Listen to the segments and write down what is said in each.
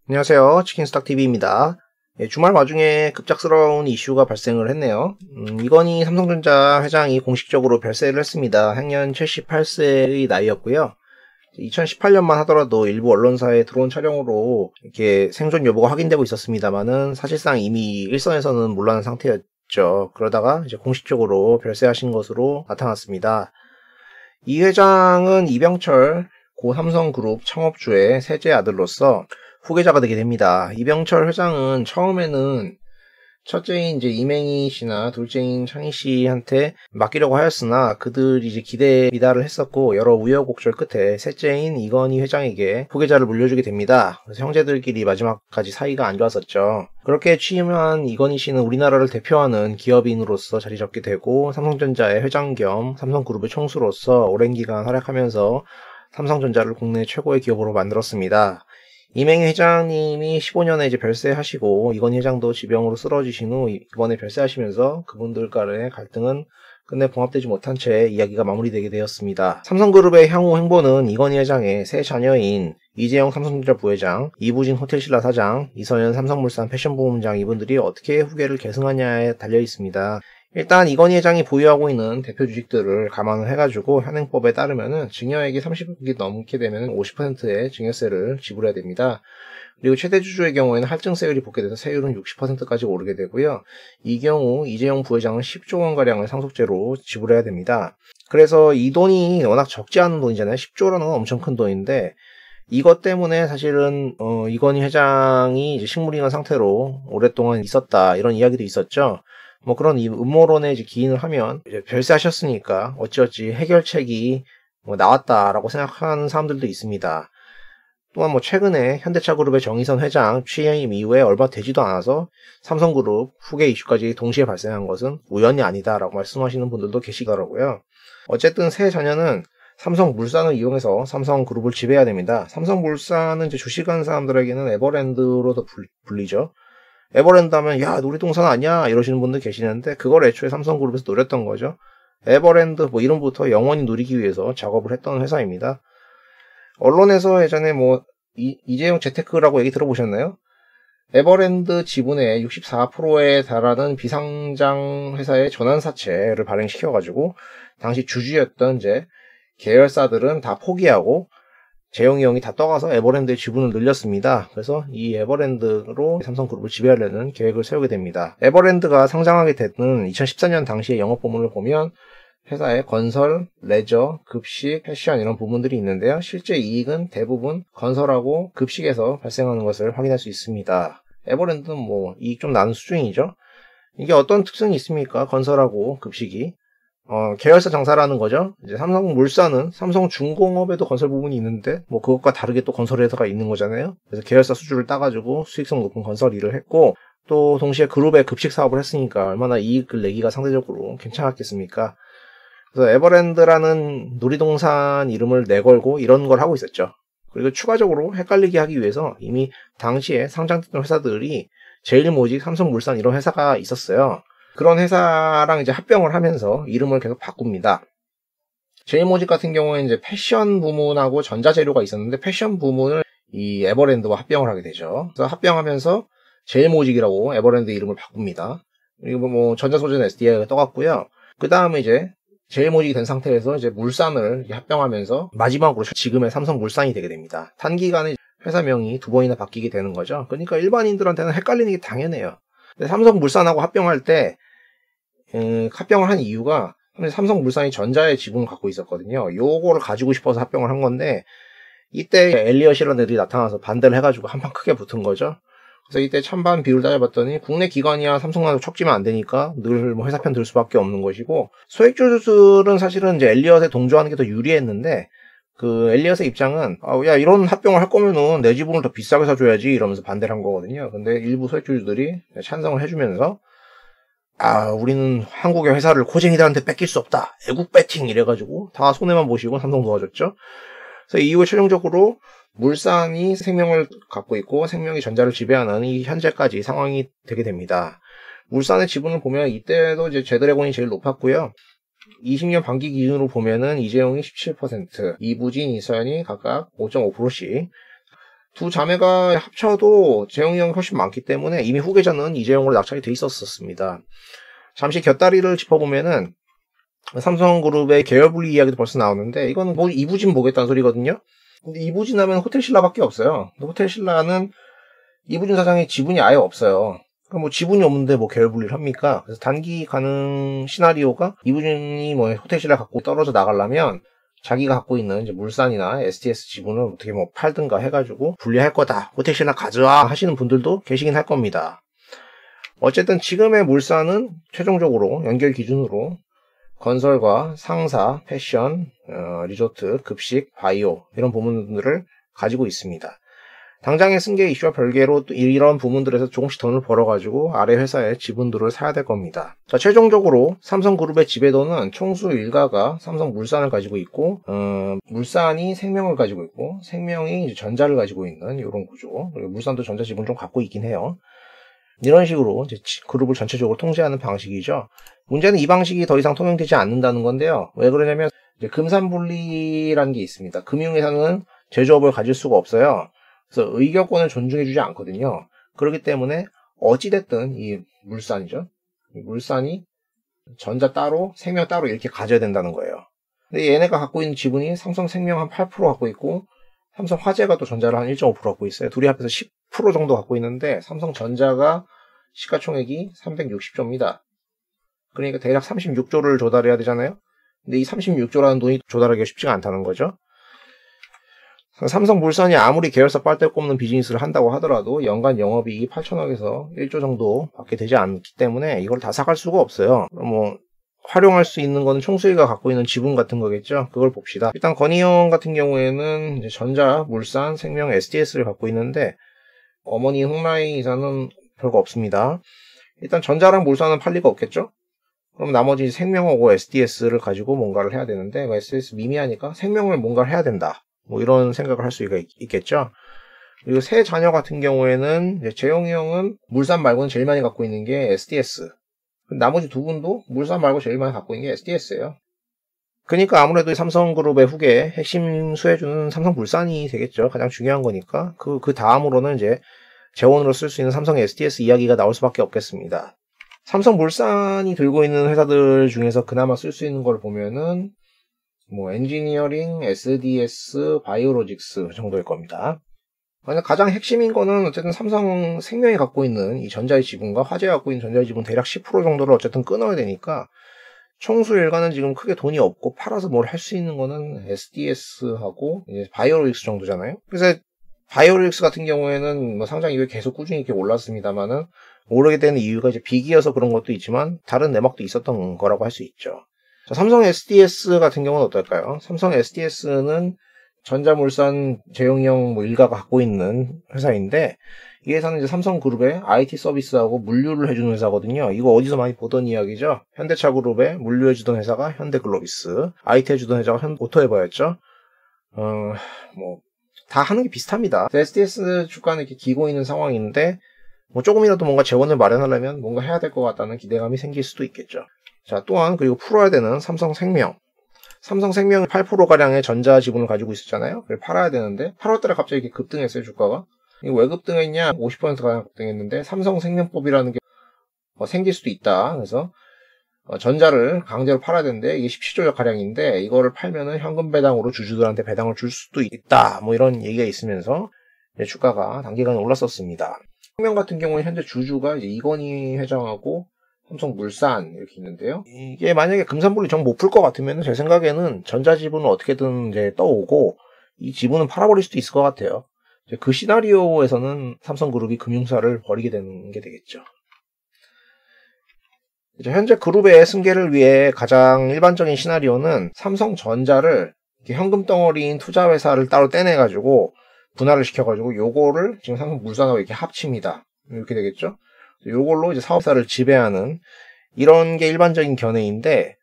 안녕하세요. 치킨스탁TV입니다. 주말 와중에 급작스러운 이슈가 발생을 했네요. 이건희 삼성전자 회장이 공식적으로 별세를 했습니다. 행년 78세의 나이였고요. 2018년만 하더라도 일부 언론사에 들어온 촬영으로 이렇게 생존 여부가 확인되고 있었습니다만은 사실상 이미 일선에서는 물러난 상태였죠. 그러다가 이제 공식적으로 별세하신 것으로 나타났습니다. 이 회장은 이병철 고 삼성그룹 창업주의 셋째 아들로서 후계자가 되게 됩니다. 이병철 회장은 처음에는 첫째인 이제 이맹희 씨나 둘째인 창희 씨한테 맡기려고 하였으나 그들이 이제 기대 미달을 했었고 여러 우여곡절 끝에 셋째인 이건희 회장에게 후계자를 물려주게 됩니다. 그래서 형제들끼리 마지막까지 사이가 안 좋았었죠. 그렇게 취임한 이건희 씨는 우리나라를 대표하는 기업인으로서 자리 잡게 되고 삼성전자의 회장 겸 삼성그룹의 총수로서 오랜 기간 활약하면서 삼성전자를 국내 최고의 기업으로 만들었습니다. 이맹희 회장님이 15년에 이제 별세하시고 이건희 회장도 지병으로 쓰러지신 후 이번에 별세하시면서 그분들 간의 갈등은 끝내 봉합되지 못한 채 이야기가 마무리되게 되었습니다. 삼성그룹의 향후 행보는 이건희 회장의 세 자녀인 이재용 삼성전자 부회장, 이부진 호텔신라 사장, 이선현 삼성물산 패션부문장 이분들이 어떻게 후계를 계승하냐에 달려 있습니다. 일단 이건희 회장이 보유하고 있는 대표 주식들을 감안을 해가지고 현행법에 따르면은 증여액이 30억이 넘게 되면 50%의 증여세를 지불해야 됩니다. 그리고 최대 주주의 경우에는 할증세율이 붙게 돼서 세율은 60%까지 오르게 되고요. 이 경우 이재용 부회장은 10조 원가량을 상속제로 지불해야 됩니다. 그래서 이 돈이 워낙 적지 않은 돈이잖아요. 10조라는 건 엄청 큰 돈인데 이것 때문에 사실은 이건희 회장이 이제 식물인간 상태로 오랫동안 있었다 이런 이야기도 있었죠. 뭐 그런 음모론에 이제 기인을 하면 이제 별세하셨으니까 어찌어찌 해결책이 나왔다라고 생각하는 사람들도 있습니다. 또한 뭐 최근에 현대차그룹의 정의선 회장 취임 이후에 얼마 되지도 않아서 삼성그룹 후계 이슈까지 동시에 발생한 것은 우연이 아니다라고 말씀하시는 분들도 계시더라고요. 어쨌든 새 자녀는 삼성물산을 이용해서 삼성그룹을 지배해야 됩니다. 삼성물산은 이제 주식하는 사람들에게는 에버랜드로도 불리죠. 에버랜드 하면 야 놀이동산 아니야 이러시는 분들 계시는데 그걸 애초에 삼성그룹에서 노렸던 거죠. 에버랜드 뭐 이름부터 영원히 누리기 위해서 작업을 했던 회사입니다. 언론에서 예전에 뭐 이재용 재테크라고 얘기 들어보셨나요? 에버랜드 지분의 64%에 달하는 비상장 회사의 전환사채를 발행시켜가지고 당시 주주였던 이제 계열사들은 다 포기하고 재용이 형이 다 떠가서 에버랜드의 지분을 늘렸습니다. 그래서 이 에버랜드로 삼성그룹을 지배하려는 계획을 세우게 됩니다. 에버랜드가 상장하게 되는 2014년 당시의 영업보문을 보면 회사의 건설, 레저, 급식, 패션 이런 부분들이 있는데요. 실제 이익은 대부분 건설하고 급식에서 발생하는 것을 확인할 수 있습니다. 에버랜드는 뭐 이익 좀 나는 수준이죠. 이게 어떤 특성이 있습니까? 건설하고 급식이. 계열사 장사라는 거죠. 이제 삼성물산은 삼성중공업에도 건설 부분이 있는데, 뭐 그것과 다르게 또 건설회사가 있는 거잖아요. 그래서 계열사 수주를 따가지고 수익성 높은 건설 일을 했고, 또 동시에 그룹의 급식 사업을 했으니까 얼마나 이익을 내기가 상대적으로 괜찮았겠습니까? 그래서 에버랜드라는 놀이동산 이름을 내걸고 이런 걸 하고 있었죠. 그리고 추가적으로 헷갈리게 하기 위해서 이미 당시에 상장됐던 회사들이 제일모직, 삼성물산 이런 회사가 있었어요. 그런 회사랑 이제 합병을 하면서 이름을 계속 바꿉니다. 제일모직 같은 경우에 이제 패션 부문하고 전자재료가 있었는데 패션 부문을 이 에버랜드와 합병을 하게 되죠. 그래서 합병하면서 제일모직이라고 에버랜드 이름을 바꿉니다. 그리고 뭐 전자소재는 SDI가 떠갔고요. 그 다음에 이제 제일모직이 된 상태에서 이제 물산을 합병하면서 마지막으로 지금의 삼성물산이 되게 됩니다. 단기간에 회사명이 두 번이나 바뀌게 되는 거죠. 그러니까 일반인들한테는 헷갈리는 게 당연해요. 근데 삼성물산하고 합병할 때 합병을 한 이유가 삼성물산이 전자의 지분을 갖고 있었거든요. 요거를 가지고 싶어서 합병을 한 건데 이때 엘리엇이라는 애들이 나타나서 반대를 해가지고 한판 크게 붙은 거죠. 그래서 이때 찬반 비율 따져봤더니 국내 기관이야 삼성하고 척지면 안 되니까 늘 뭐 회사 편 들 수밖에 없는 것이고 소액주주들은 사실은 이제 엘리엇에 동조하는 게 더 유리했는데 그 엘리엇의 입장은 야 이런 합병을 할 거면은 내 지분을 더 비싸게 사줘야지 이러면서 반대를 한 거거든요. 근데 일부 소액주주들이 찬성을 해주면서 우리는 한국의 회사를 코쟁이들한테 뺏길 수 없다. 애국 배팅 이래가지고 다 손해만 보시고 삼성 도와줬죠. 그래서 이후에 최종적으로 물산이 생명을 갖고 있고 생명이 전자를 지배하는 이 현재까지 상황이 되게 됩니다. 물산의 지분을 보면 이때도 이제 제드래곤이 제일 높았고요. 20년 반기 기준으로 보면은 이재용이 17%, 이부진, 이선현이 각각 5.5%씩 두 자매가 합쳐도 재용이 형이 훨씬 많기 때문에 이미 후계자는 이재용으로 낙찰이 돼 있었습니다. 잠시 곁다리를 짚어보면은 삼성그룹의 계열 분리 이야기도 벌써 나오는데 이거는 뭐 이부진 보겠다는 소리거든요. 근데 이부진하면 호텔신라밖에 없어요. 근데 호텔신라는 이부진 사장의 지분이 아예 없어요. 그러니까 뭐 지분이 없는데 뭐 계열 분리를 합니까? 그래서 단기 가능 시나리오가 이부진이 뭐 호텔신라 갖고 떨어져 나가려면 자기가 갖고 있는 이제 물산이나 SDS 지분을 어떻게 뭐 팔든가 해가지고 분리할 거다. 호텔신라 가져와 하시는 분들도 계시긴 할 겁니다. 어쨌든 지금의 물산은 최종적으로 연결 기준으로 건설과 상사, 패션, 리조트, 급식, 바이오 이런 부문들을 가지고 있습니다. 당장의 승계 이슈와 별개로 또 이런 부문들에서 조금씩 돈을 벌어가지고 아래 회사의 지분들을 사야 될 겁니다. 자, 최종적으로 삼성그룹의 지배도는 총수 일가가 삼성물산을 가지고 있고 물산이 생명을 가지고 있고 생명이 이제 전자를 가지고 있는 이런 구조. 그리고 물산도 전자 지분을 좀 갖고 있긴 해요. 이런 식으로 이제 그룹을 전체적으로 통제하는 방식이죠. 문제는 이 방식이 더 이상 통용되지 않는다는 건데요. 왜 그러냐면 이제 금산분리라는 게 있습니다. 금융회사는 제조업을 가질 수가 없어요. 그래서 의결권을 존중해주지 않거든요. 그렇기 때문에 어찌됐든 이 물산이죠. 이 물산이 전자 따로, 생명 따로 이렇게 가져야 된다는 거예요. 근데 얘네가 갖고 있는 지분이 삼성생명 한 8% 갖고 있고 삼성화재가 또 전자를 한 1.5% 갖고 있어요. 둘이 합해서 10% 정도 갖고 있는데 삼성전자가 시가총액이 360조입니다. 그러니까 대략 36조를 조달해야 되잖아요. 근데 이 36조라는 돈이 조달하기가 쉽지가 않다는 거죠. 삼성물산이 아무리 계열사 빨대 꼽는 비즈니스를 한다고 하더라도 연간 영업이익이 8천억에서 1조 정도 밖에 되지 않기 때문에 이걸 다 사갈 수가 없어요. 뭐 활용할 수 있는 건 총수위가 갖고 있는 지분 같은 거겠죠. 그걸 봅시다. 일단 건희영 같은 경우에는 이제 전자, 물산, 생명, SDS를 갖고 있는데 어머니 흥라이 이사는 별거 없습니다. 일단 전자랑 물산은 팔 리가 없겠죠. 그럼 나머지 생명하고 SDS를 가지고 뭔가를 해야 되는데 SDS 미미하니까 생명을 뭔가를 해야 된다. 뭐 이런 생각을 할 수가 있겠죠. 그리고 세 자녀 같은 경우에는 이제 재용이 형은 물산 말고는 제일 많이 갖고 있는 게 SDS. 나머지 두 분도 물산 말고 제일 많이 갖고 있는 게 SDS예요. 그러니까 아무래도 삼성그룹의 후계 핵심 수혜주는 삼성물산이 되겠죠. 가장 중요한 거니까. 그 다음으로는 이제 재원으로 쓸 수 있는 삼성 SDS 이야기가 나올 수밖에 없겠습니다. 삼성물산이 들고 있는 회사들 중에서 그나마 쓸 수 있는 걸 보면은 뭐 엔지니어링, SDS, 바이오로직스 정도일 겁니다. 가장 핵심인 거는 어쨌든 삼성생명이 갖고 있는 이 전자의 지분과 화재가 갖고 있는 전자의 지분 대략 10% 정도를 어쨌든 끊어야 되니까 총수 일가는 지금 크게 돈이 없고 팔아서 뭘 할 수 있는 거는 SDS하고 이제 바이오로직스 정도잖아요. 그래서 바이오로직스 같은 경우에는 뭐 상장 이후에 계속 꾸준히 이렇게 올랐습니다만은 오르게 되는 이유가 이제 비기여서 그런 것도 있지만 다른 내막도 있었던 거라고 할 수 있죠. 자, 삼성 SDS 같은 경우는 어떨까요? 삼성 SDS는 전자물산 재용형 뭐 일가가 갖고 있는 회사인데 이 회사는 이제 삼성그룹의 IT 서비스하고 물류를 해주는 회사거든요. 이거 어디서 많이 보던 이야기죠. 현대차그룹에 물류해주던 회사가 현대글로비스, IT 해주던 회사가 오토에버였죠. 뭐 다 하는 게 비슷합니다. SDS 주가는 이렇게 기고 있는 상황인데 뭐 조금이라도 뭔가 재원을 마련하려면 뭔가 해야 될 것 같다는 기대감이 생길 수도 있겠죠. 자, 또한 그리고 풀어야 되는 삼성생명은 8%가량의 전자 지분을 가지고 있었잖아요. 그걸 팔아야 되는데 8월달에 갑자기 이렇게 급등했어요, 주가가. 이거 왜 급등했냐? 50%가량 급등했는데 삼성생명법이라는 게 생길 수도 있다. 그래서 전자를 강제로 팔아야 되는데 이게 17조 가량인데 이거를 팔면은 현금 배당으로 주주들한테 배당을 줄 수도 있다. 뭐 이런 얘기가 있으면서 주가가 단기간에 올랐었습니다. 생명 같은 경우는 현재 주주가 이제 이건희 회장하고 삼성물산 이렇게 있는데요. 이게 만약에 금산분리 정 못 풀 것 같으면 제 생각에는 전자지분은 어떻게든 이제 떠오고 이 지분은 팔아버릴 수도 있을 것 같아요. 그 시나리오에서는 삼성그룹이 금융사를 벌이게 되는 게 되겠죠. 이제 현재 그룹의 승계를 위해 가장 일반적인 시나리오는 삼성전자를 현금 덩어리인 투자회사를 따로 떼내가지고 분할을 시켜가지고 요거를 지금 삼성물산하고 이렇게 합칩니다. 이렇게 되겠죠. 요걸로 이제 사업사를 지배하는 이런 게 일반적인 견해인데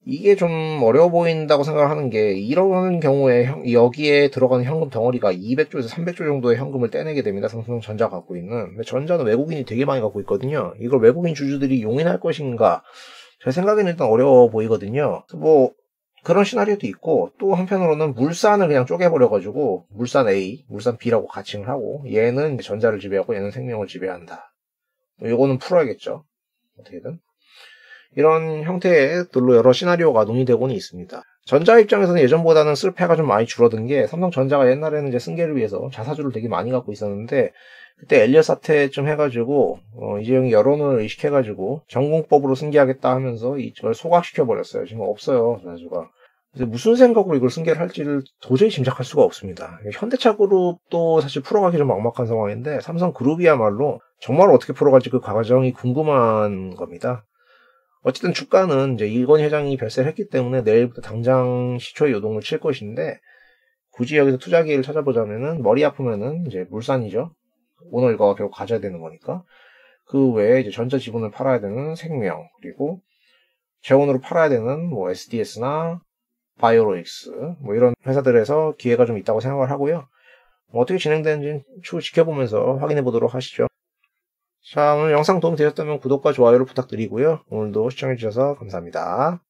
이게 좀 어려워 보인다고 생각하는 게 이런 경우에 여기에 들어가는 현금 덩어리가 200조에서 300조 정도의 현금을 떼내게 됩니다. 삼성전자 갖고 있는. 근데 전자는 외국인이 되게 많이 갖고 있거든요. 이걸 외국인 주주들이 용인할 것인가? 제 생각에는 일단 어려워 보이거든요. 뭐 그런 시나리오도 있고, 또 한편으로는 물산을 그냥 쪼개버려가지고 물산 A, 물산 B라고 가칭을 하고 얘는 전자를 지배하고 얘는 생명을 지배한다. 요거는 풀어야겠죠. 어떻게든. 이런 형태들로 여러 시나리오가 논의되고는 있습니다. 전자 입장에서는 예전보다는 쓸 패가 좀 많이 줄어든 게, 삼성전자가 옛날에는 이제 승계를 위해서 자사주를 되게 많이 갖고 있었는데, 그때 엘리엇 사태쯤 해가지고 이재용이 여론을 의식해가지고 전공법으로 승계하겠다 하면서 이걸 소각시켜버렸어요. 지금 없어요, 자사주가. 그래서 무슨 생각으로 이걸 승계를 할지를 도저히 짐작할 수가 없습니다. 현대차그룹도 사실 풀어가기 좀 막막한 상황인데, 삼성그룹이야말로 정말 어떻게 풀어갈지 그 과정이 궁금한 겁니다. 어쨌든 주가는 이제 이건희 회장이 별세를 했기 때문에 내일부터 당장 시초의 요동을 칠 것인데, 굳이 여기서 투자 기회를 찾아보자면은 머리 아프면은 이제 물산이죠. 오늘 이거 결국 가져야 되는 거니까. 그 외에 이제 전자 지분을 팔아야 되는 생명, 그리고 재원으로 팔아야 되는 뭐 SDS나 바이오로익스 뭐 이런 회사들에서 기회가 좀 있다고 생각을 하고요. 어떻게 진행되는지 추후 지켜보면서 확인해 보도록 하시죠. 자, 오늘 영상 도움 되셨다면 구독과 좋아요를 부탁드리고요. 오늘도 시청해주셔서 감사합니다.